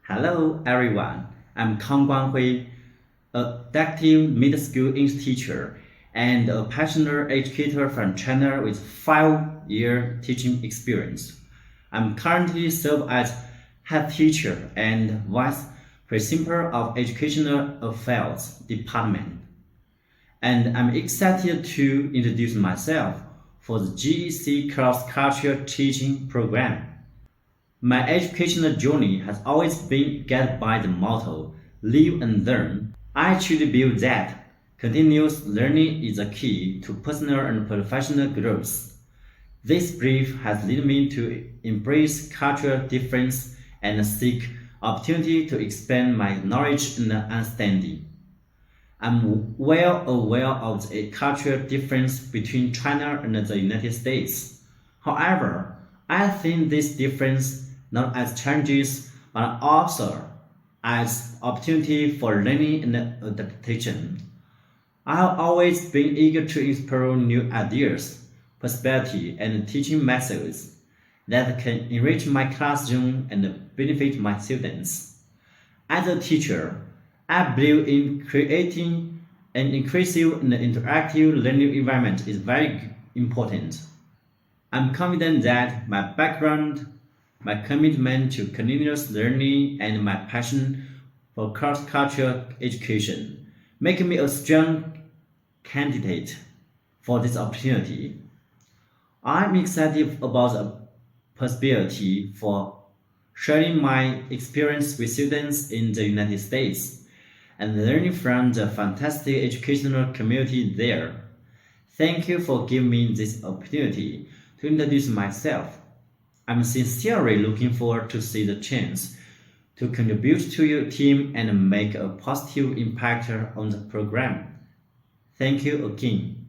Hello everyone, I'm Kang Guanghui, a active middle school English teacher and a passionate educator from China with 5-year teaching experience. I'm currently serve as head teacher and vice principal of Educational Affairs Department. And I'm excited to introduce myself for the GEC Cross Cultural Teaching Program. My educational journey has always been guided by the motto, live and learn. I truly believe that continuous learning is a key to personal and professional growth. This belief has led me to embrace cultural difference and seek opportunity to expand my knowledge and understanding. I'm well aware of the cultural difference between China and the United States. However, I think this difference not as challenges but also as opportunity for learning and adaptation. I have always been eager to explore new ideas, perspectives, and teaching methods that can enrich my classroom and benefit my students. As a teacher, I believe in creating an inclusive and interactive learning environment is very important. I'm confident that my background, my commitment to continuous learning, and my passion for cross-cultural education make me a strong candidate for this opportunity. I'm excited about the possibility for sharing my experience with students in the United States and learning from the fantastic educational community there. Thank you for giving me this opportunity to introduce myself. I'm sincerely looking forward to see the chance to contribute to your team and make a positive impact on the program. Thank you again.